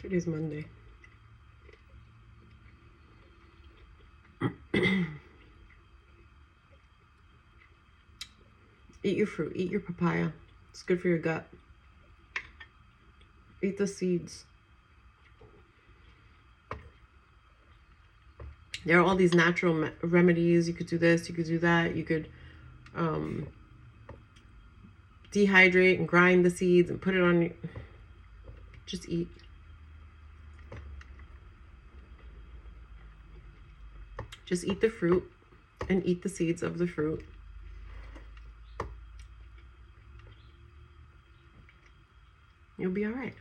Today's Monday. Eat your fruit. Eat your papaya. It's good for your gut. Eat the seeds. There are all these natural remedies. You could do this. You could do that. You could dehydrate and grind the seeds and put it on. Just eat. Just eat the fruit and eat the seeds of the fruit. You'll be all right.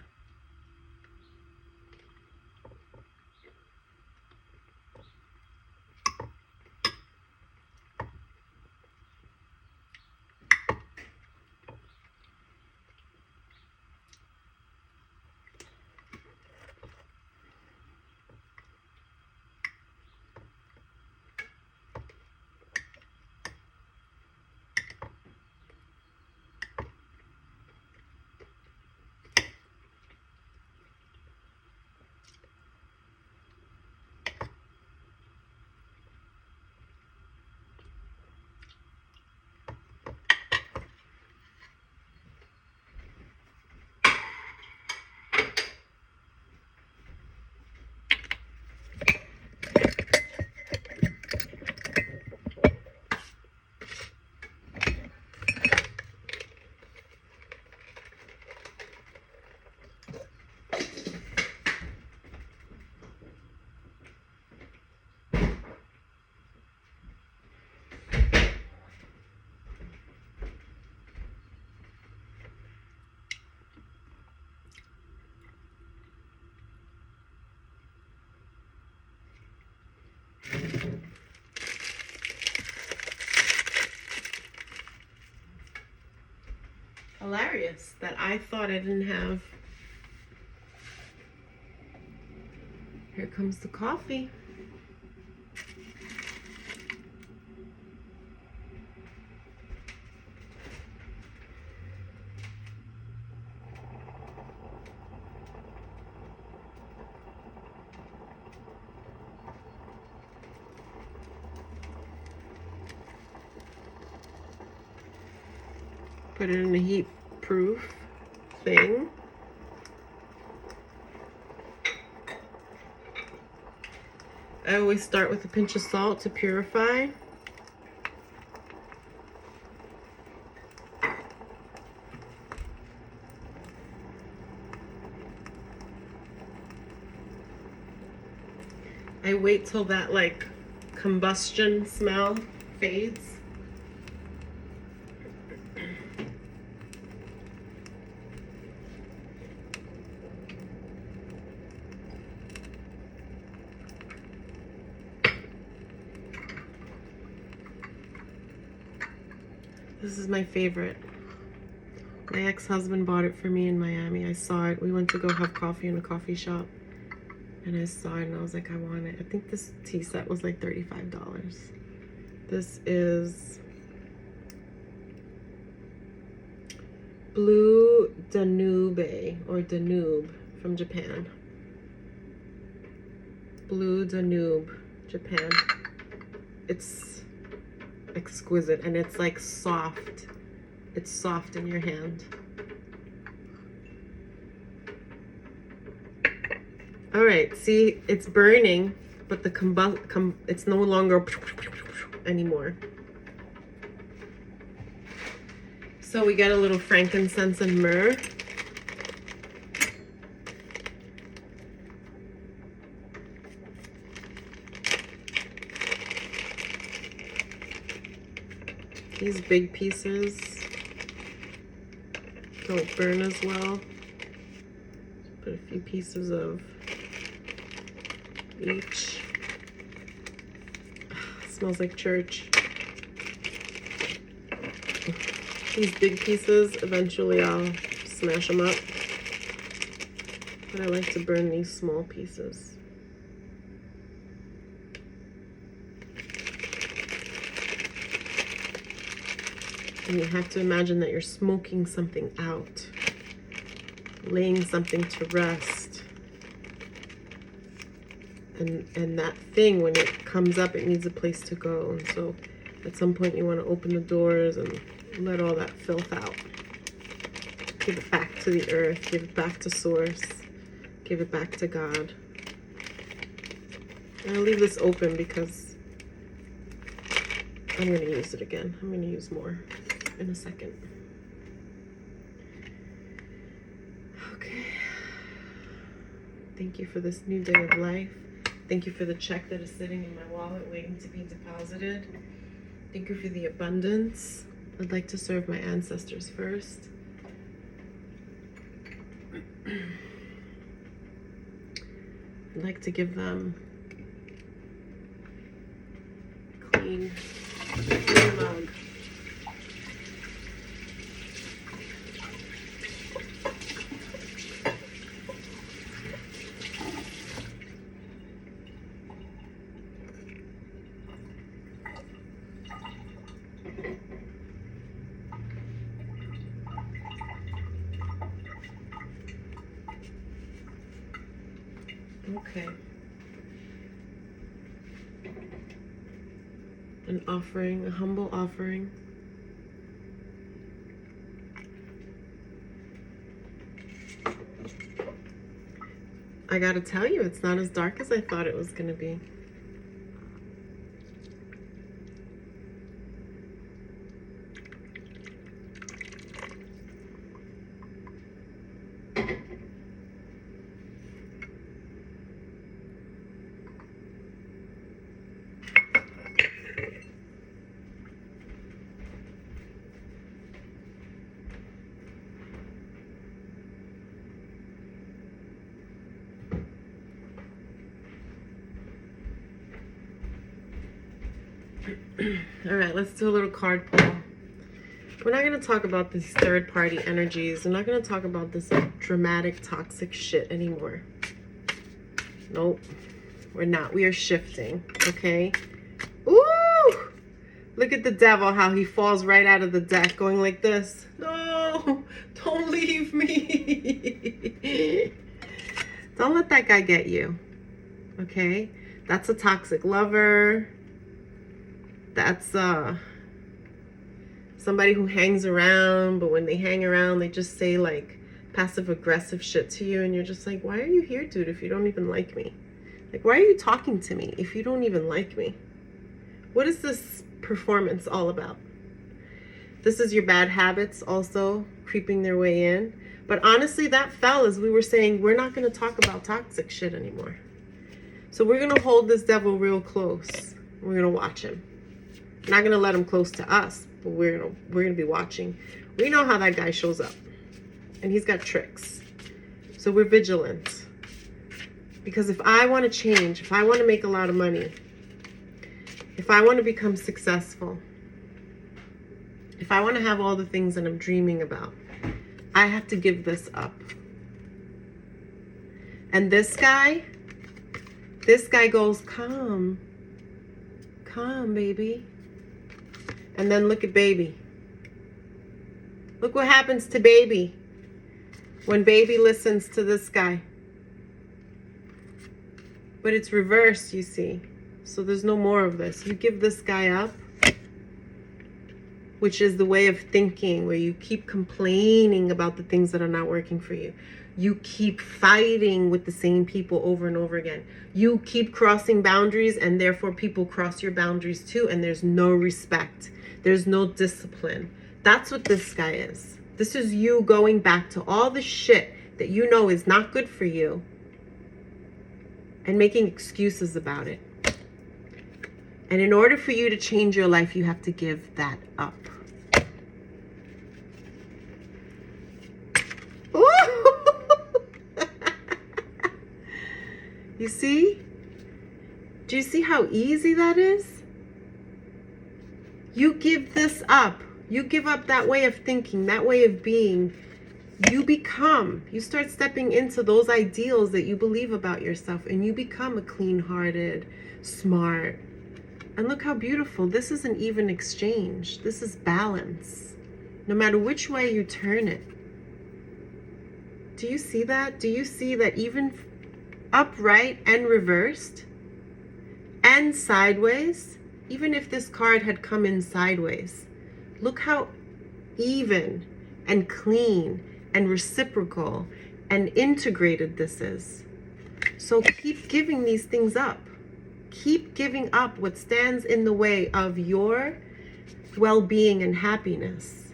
Hilarious that I thought I didn't have. Here comes the coffee. Put it in a heat-proof thing. I always start with a pinch of salt to purify. I wait till that like combustion smell fades. This is my favorite. My ex-husband bought it for me in Miami. I saw it. We went to go have coffee in a coffee shop. And I saw it and I was like, I want it. I think this tea set was like $35. This is Blue Danube or Danube from Japan. Blue Danube, Japan. It's exquisite and it's like soft. It's soft in your hand. All right, see, it's burning, but the it's no longer anymore. So we get a little frankincense and myrrh. These big pieces don't burn as well. Put a few pieces of each. Smells like church. These big pieces, eventually I'll smash them up. But I like to burn these small pieces. And you have to imagine that you're smoking something out, laying something to rest. And that thing, when it comes up, it needs a place to go. And so at some point you want to open the doors and let all that filth out. Give it back to the earth, give it back to source, give it back to God. And I'll leave this open because I'm going to use it again. I'm going to use more in a second. Okay. Thank you for this new day of life. Thank you for the check that is sitting in my wallet waiting to be deposited. Thank you for the abundance. I'd like to serve my ancestors first. I'd like to give them a clean mug. Okay. An offering, a humble offering. I gotta tell you, it's not as dark as I thought it was gonna be. All right, let's do a little card pull. We're not going to talk about these third-party energies. We're not going to talk about this dramatic, toxic shit anymore. Nope, we're not. We are shifting, okay? Ooh! Look at the devil, how he falls right out of the deck, going like this. No, don't leave me. Don't let that guy get you, okay? That's a toxic lover. That's somebody who hangs around, but when they hang around, they just say like passive-aggressive shit to you, and you're just like, why are you here, dude, if you don't even like me? Like, why are you talking to me if you don't even like me? What is this performance all about? This is your bad habits also creeping their way in. But honestly, that fell as we were saying, we're not going to talk about toxic shit anymore. So we're going to hold this devil real close. We're going to watch him. We're not going to let him close to us, but we're going to be watching. We know how that guy shows up. And he's got tricks. So we're vigilant. Because if I want to change, if I want to make a lot of money, if I want to become successful, if I want to have all the things that I'm dreaming about, I have to give this up. And this guy goes, come, baby. And then look at baby. Look what happens to baby when baby listens to this guy. But it's reversed, you see. So there's no more of this. You give this guy up, which is the way of thinking where you keep complaining about the things that are not working for you. You keep fighting with the same people over and over again. You keep crossing boundaries, and therefore people cross your boundaries too, and there's no respect. There's no discipline. That's what this guy is. This is you going back to all the shit that you know is not good for you and making excuses about it. And in order for you to change your life, you have to give that up. You see? Do you see how easy that is? You give this up. You give up that way of thinking, that way of being. You start stepping into those ideals that you believe about yourself, and you become a clean-hearted, smart. And look how beautiful. This is an even exchange. This is balance. No matter which way you turn it. Do you see that? Do you see that even upright and reversed and sideways. Even if this card had come in sideways, look how even and clean and reciprocal and integrated this is. So keep giving these things up. Keep giving up what stands in the way of your well-being and happiness,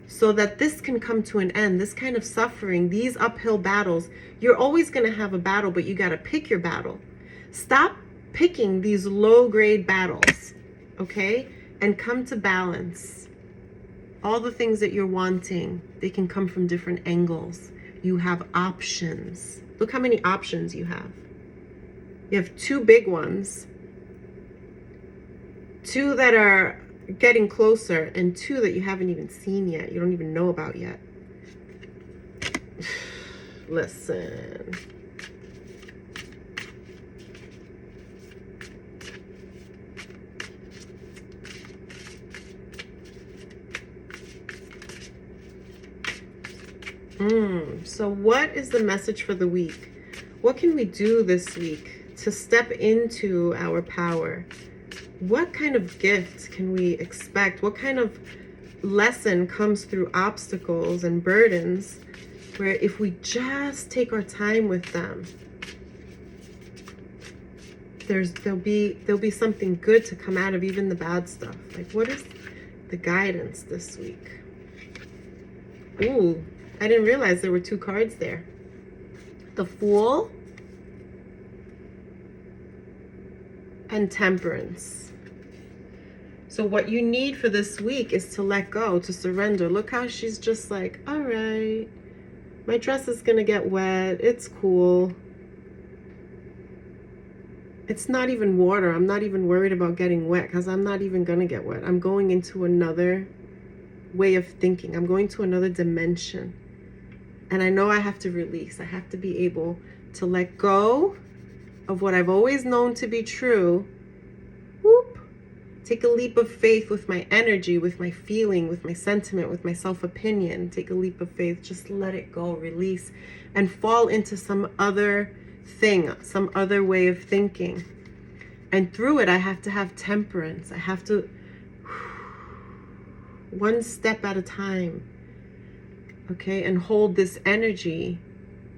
so that this can come to an end. This kind of suffering, these uphill battles, you're always going to have a battle, but you got to pick your battle. Stop picking these low-grade battles, okay? And come to balance. All the things that you're wanting, they can come from different angles. You have options. Look how many options you have. You have 2 big ones, 2 that are getting closer, and 2 that you haven't even seen yet. You don't even know about yet. Listen. So what is the message for the week? What can we do this week to step into our power? What kind of gift can we expect? What kind of lesson comes through obstacles and burdens, where if we just take our time with them, there'll be something good to come out of even the bad stuff. Like, what is the guidance this week? Ooh, I didn't realize there were 2 cards there. The Fool and Temperance. So what you need for this week is to let go, to surrender. Look how she's just like, all right, my dress is gonna get wet. It's cool. It's not even water. I'm not even worried about getting wet, because I'm not even gonna get wet. I'm going into another way of thinking. I'm going to another dimension. And I know I have to release. I have to be able to let go of what I've always known to be true. Whoop. Take a leap of faith with my energy, with my feeling, with my sentiment, with my self-opinion. Take a leap of faith. Just let it go, release, and fall into some other thing, some other way of thinking. And through it, I have to have temperance. I have to, one step at a time, okay, and hold this energy.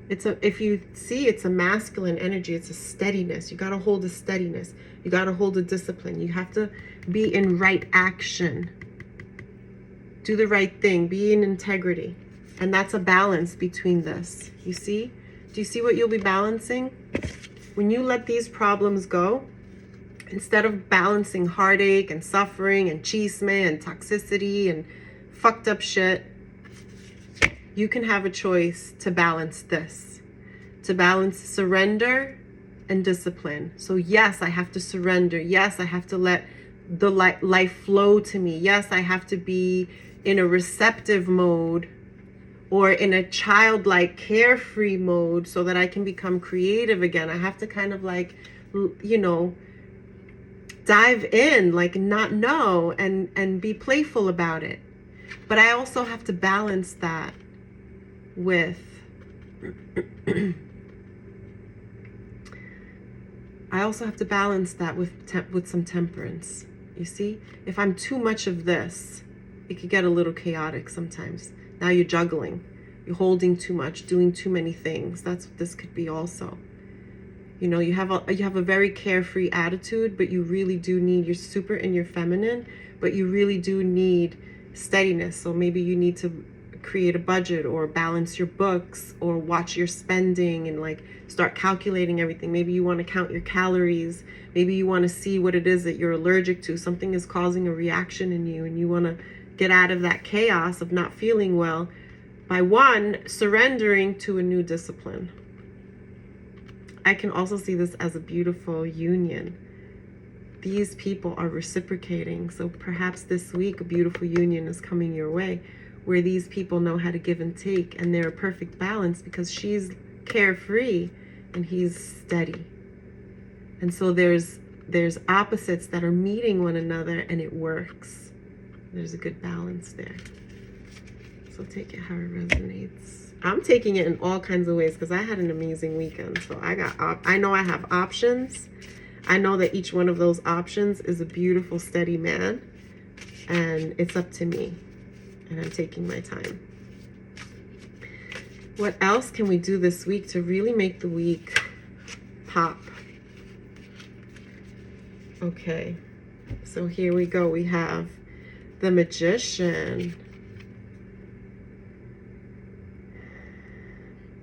If you see, it's a masculine energy. It's a steadiness. You got to hold a steadiness. You got to hold a discipline. You have to be in right action. Do the right thing. Be in integrity. And that's a balance between this. You see? Do you see what you'll be balancing? When you let these problems go, instead of balancing heartache and suffering and chisme and toxicity and fucked up shit, you can have a choice to balance this, to balance surrender and discipline. So yes, I have to surrender. Yes, I have to let the life flow to me. Yes, I have to be in a receptive mode, or in a childlike carefree mode, so that I can become creative again. I have to kind of like, you know, dive in, like not know, and be playful about it. But I also have to balance that with with some temperance. You see, if I'm too much of this, it could get a little chaotic sometimes. Now you're juggling, you're holding too much, doing too many things. That's what this could be also. You know, you have a very carefree attitude, but you really do need, you're super in your feminine, but you really do need steadiness. So maybe you need to create a budget, or balance your books, or watch your spending, and like start calculating everything. Maybe you want to count your calories. Maybe you want to see what it is that you're allergic to. Something is causing a reaction in you, and you want to get out of that chaos of not feeling well by surrendering to a new discipline. I can also see this as a beautiful union. These people are reciprocating. So perhaps this week a beautiful union is coming your way, where these people know how to give and take, and they're a perfect balance, because she's carefree and he's steady. And so there's opposites that are meeting one another, and it works. There's a good balance there. So take it how it resonates. I'm taking it in all kinds of ways because I had an amazing weekend. So I know I have options. I know that each one of those options is a beautiful, steady man. And it's up to me. And I'm taking my time. What else can we do this week to really make the week pop? Okay. So here we go. We have the Magician.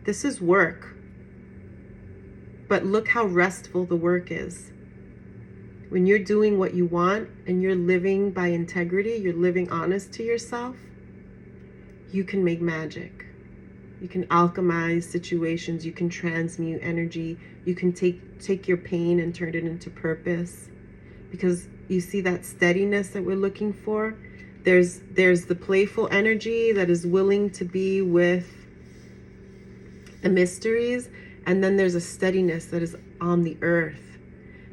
This is work. But look how restful the work is. When you're doing what you want and you're living by integrity, you're living honest to yourself, you can make magic. You can alchemize situations. You can transmute energy. You can take your pain and turn it into purpose. Because you see that steadiness that we're looking for. There's the playful energy that is willing to be with the mysteries, and then there's a steadiness that is on the earth.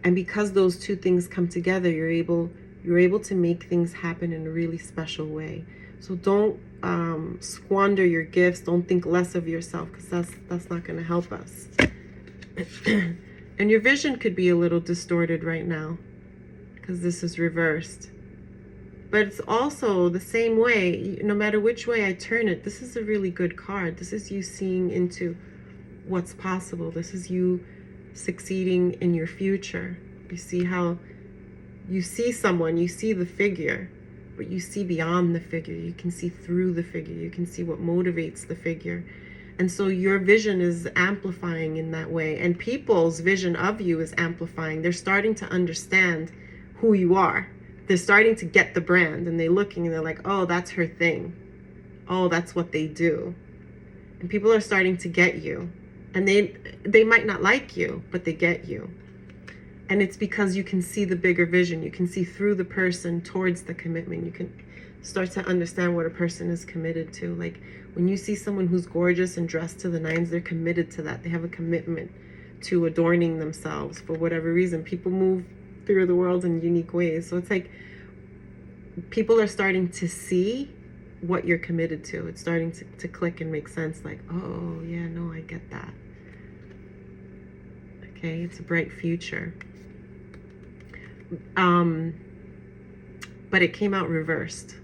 And because those two things come together, you're able to make things happen in a really special way. So don't squander your gifts. Don't think less of yourself, because that's not going to help us. And your vision could be a little distorted right now because this is reversed. But it's also the same way. No matter which way I turn it, this is a really good card. This is you seeing into what's possible. This is you succeeding in your future. You see how you see someone, you see the figure, but you see beyond the figure. You can see through the figure. You can see what motivates the figure. And so your vision is amplifying in that way. And people's vision of you is amplifying. They're starting to understand who you are. They're starting to get the brand, and they're looking and they're like, oh, that's her thing. Oh, that's what they do. And people are starting to get you. And they might not like you, but they get you. And it's because you can see the bigger vision. You can see through the person towards the commitment. You can start to understand what a person is committed to. Like when you see someone who's gorgeous and dressed to the nines, they're committed to that. They have a commitment to adorning themselves for whatever reason. People move through the world in unique ways. So it's like people are starting to see what you're committed to. It's starting to click and make sense. Like, oh, yeah, no, I get that. Okay, it's a bright future. But it came out reversed.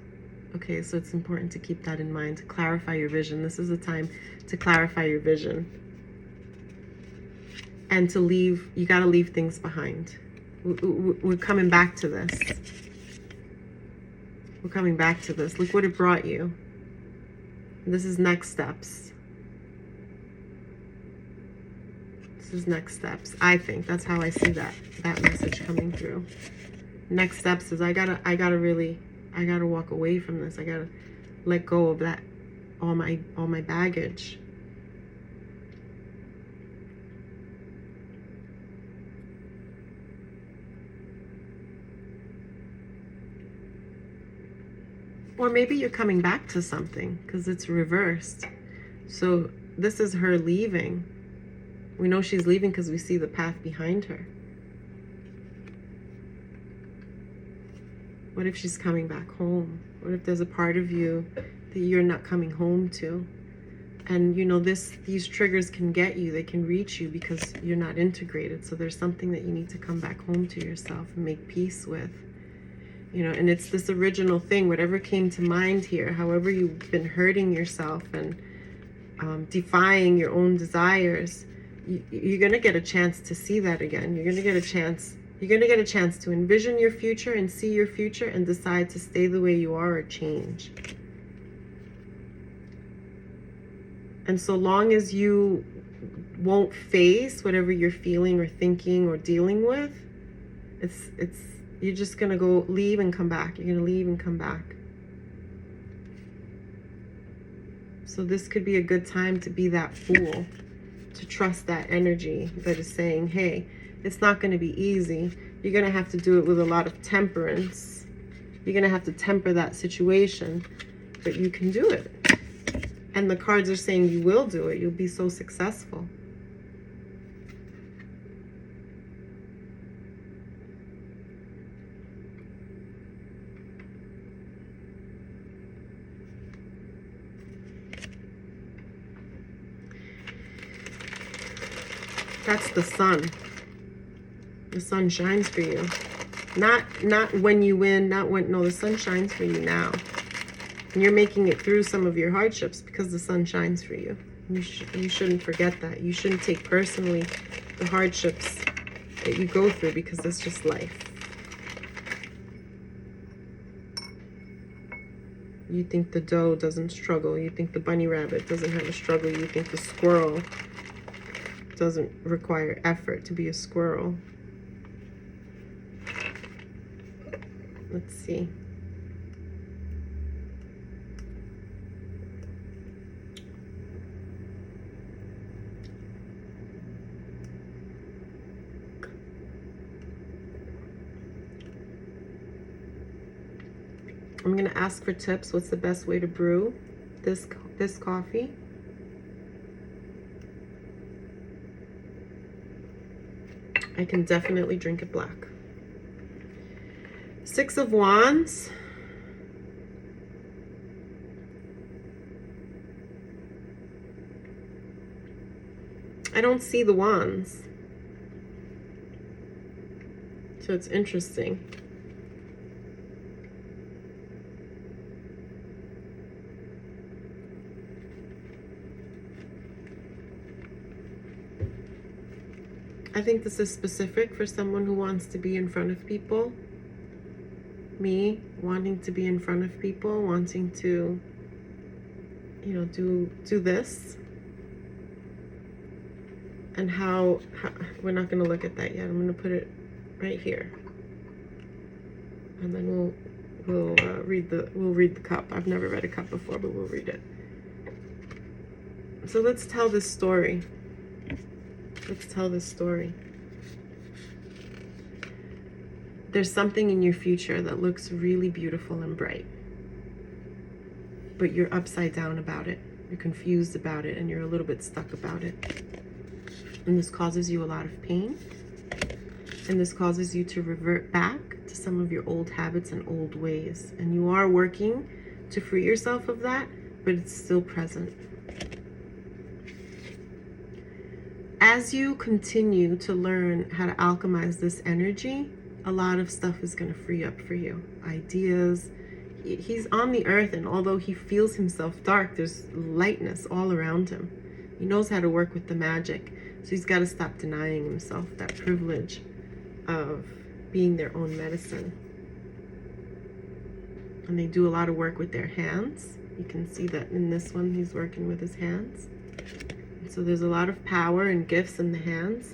Okay, so it's important to keep that in mind, to clarify your vision. This is a time to clarify your vision. And to leave, you got to leave things behind. We're coming back to this. We're coming back to this. Look what it brought you. This is next steps. This is next steps. I think that's how I see that message coming through. Next steps is I gotta walk away from this. I gotta let go of that, all my baggage. Or maybe you're coming back to something because it's reversed. So this is her leaving. We know she's leaving because we see the path behind her. What if she's coming back home? What if there's a part of you that you're not coming home to? And you know, these triggers can get you, they can reach you because you're not integrated. So there's something that you need to come back home to yourself and make peace with. You know, and it's this original thing, whatever came to mind here, however you've been hurting yourself and defying your own desires, you're going to get a chance to see that again. You're going to get a chance to envision your future and see your future and decide to stay the way you are or change. And so long as you won't face whatever you're feeling or thinking or dealing with, you're just going to go leave and come back. You're going to leave and come back. So this could be a good time to be that fool, to trust that energy that is saying, hey, it's not going to be easy. You're going to have to do it with a lot of temperance. You're going to have to temper that situation, but you can do it. And the cards are saying you will do it. You'll be so successful. That's the sun. The sun shines for you. Not when you win, no, the sun shines for you now. And you're making it through some of your hardships because the sun shines for you. You shouldn't forget that. You shouldn't take personally the hardships that you go through, because that's just life. You think the doe doesn't struggle. You think the bunny rabbit doesn't have a struggle. You think the squirrel doesn't require effort to be a squirrel. Let's see. I'm gonna ask for tips. What's the best way to brew this coffee? I can definitely drink it black. 6 of Wands. I don't see the wands. So it's interesting. I think this is specific for someone who wants to be in front of people. Me, wanting to be in front of people, wanting to, you know, do this. And how we're not going to look at that yet. I'm going to put it right here. And then we'll read the cup. I've never read a cup before, but we'll read it. So let's tell this story. Let's tell this story. There's something in your future that looks really beautiful and bright, but you're upside down about it. You're confused about it, and you're a little bit stuck about it. And this causes you a lot of pain. And this causes you to revert back to some of your old habits and old ways. And you are working to free yourself of that, but it's still present. As you continue to learn how to alchemize this energy, a lot of stuff is going to free up for you. Ideas. He's on the earth, and although he feels himself dark, there's lightness all around him. He knows how to work with the magic. So he's got to stop denying himself that privilege of being their own medicine. And they do a lot of work with their hands. You can see that in this one, he's working with his hands. So there's a lot of power and gifts in the hands.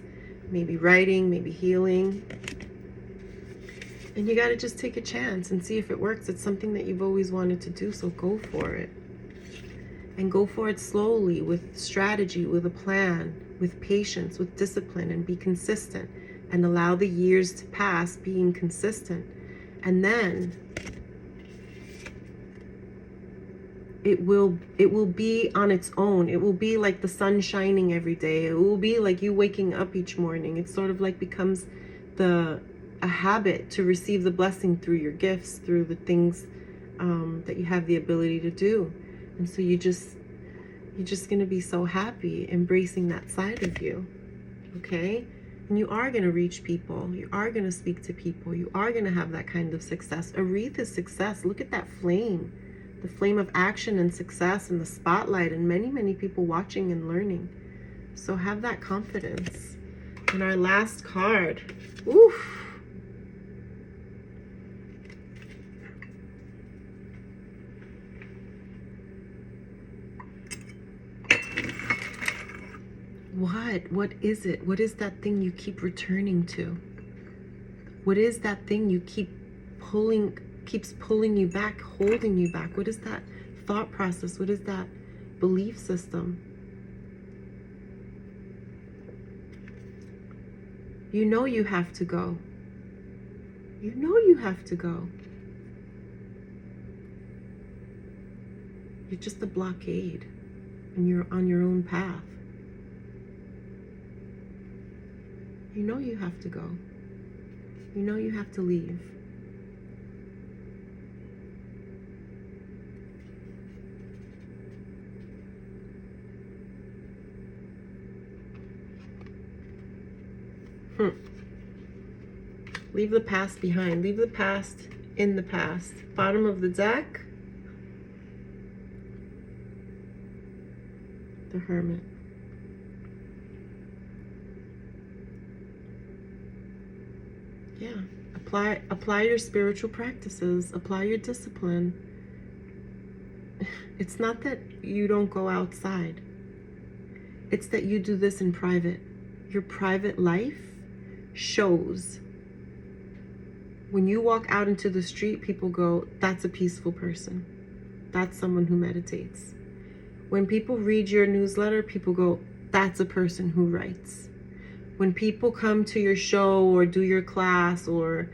Maybe writing, maybe healing. And you got to just take a chance and see if it works. It's something that you've always wanted to do, so go for it. And go for it slowly, with strategy, with a plan, with patience, with discipline, and be consistent. And allow the years to pass being consistent. And then it will be on its own. It will be like the sun shining every day. It will be like you waking up each morning. It sort of like becomes a habit to receive the blessing through your gifts, through the things that you have the ability to do. And so you're just going to be so happy embracing that side of you. Okay? And you are going to reach people. You are going to speak to people. You are going to have that kind of success. A wreath is success. Look at that flame. The flame of action and success and the spotlight, and many, many people watching and learning. So have that confidence. And our last card. Oof. What is it? What is that thing you keep returning to? What is that thing you keeps pulling you back, holding you back? What is that thought process? What is that belief system? You know you have to go. You know you have to go. You're just a blockade, and you're on your own path. You know you have to go. You know you have to leave. Leave the past behind. Leave the past in the past. Bottom of the deck. The Hermit. Yeah. Apply your spiritual practices. Apply your discipline. It's not that you don't go outside. It's that you do this in private. Your private life shows. When you walk out into the street, people go, that's a peaceful person. That's someone who meditates. When people read your newsletter, people go, that's a person who writes. When people come to your show or do your class or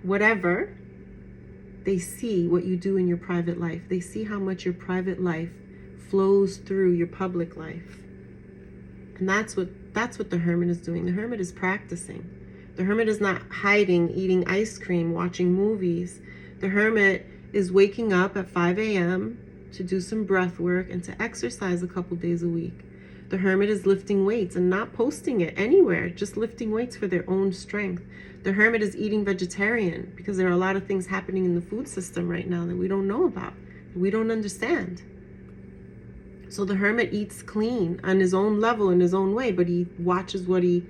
whatever, they see what you do in your private life. They see how much your private life flows through your public life. And that's what the Hermit is doing. The Hermit is practicing. The Hermit is not hiding, eating ice cream, watching movies. The Hermit is waking up at 5 a.m. to do some breath work and to exercise a couple days a week. The Hermit is lifting weights and not posting it anywhere, just lifting weights for their own strength. The Hermit is eating vegetarian because there are a lot of things happening in the food system right now that we don't know about, that we don't understand. So the Hermit eats clean on his own level, in his own way, but he watches what he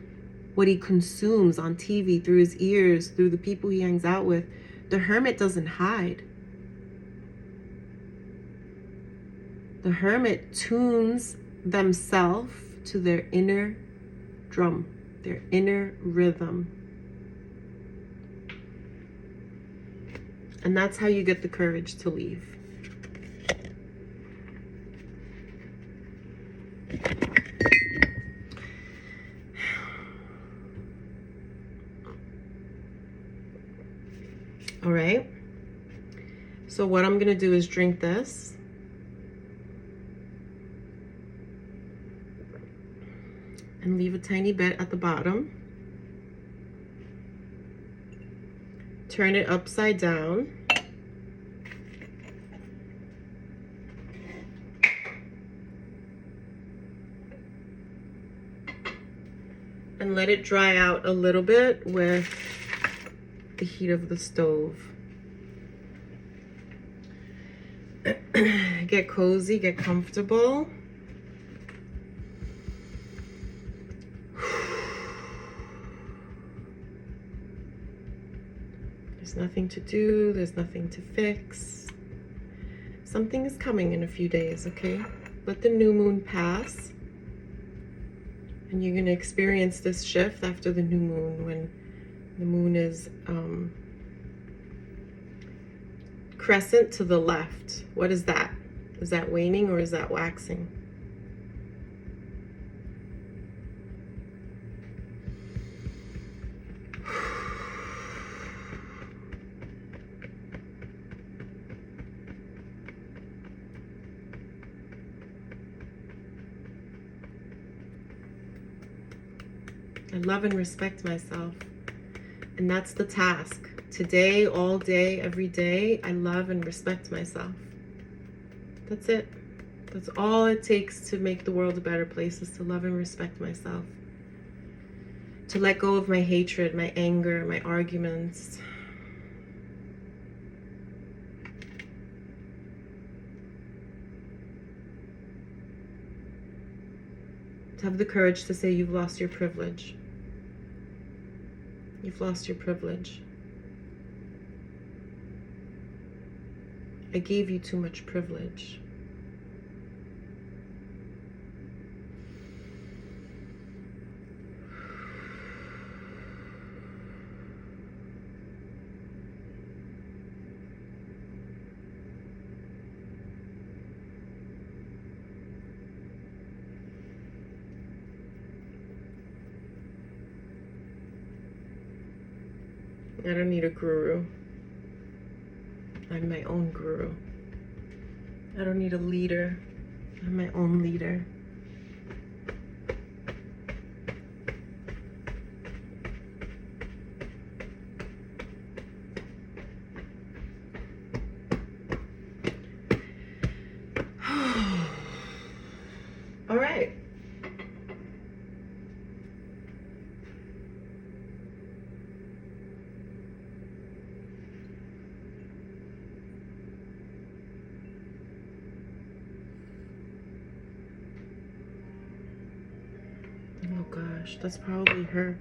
consumes on TV, through his ears, through the people he hangs out with. The Hermit doesn't hide. The Hermit tunes themselves to their inner drum, their inner rhythm. And that's how you get the courage to leave. All right. So what I'm going to do is drink this. And leave a tiny bit at the bottom. Turn it upside down. And let it dry out a little bit with the heat of the stove. Get cozy, get comfortable. There's nothing to do, there's nothing to fix. Something is coming in a few days, okay? Let the new moon pass. And you're going to experience this shift after the new moon, when the moon is crescent to the left. What is that? Is that waning or is that waxing? I love and respect myself. And that's the task. Today, all day, every day, I love and respect myself. That's it. That's all it takes to make the world a better place, is to love and respect myself. To let go of my hatred, my anger, my arguments. To have the courage to say you've lost your privilege. You've lost your privilege. I gave you too much privilege. I don't need a guru. I'm my own guru. I don't need a leader. I'm my own leader. All right. Oh gosh, that's probably her.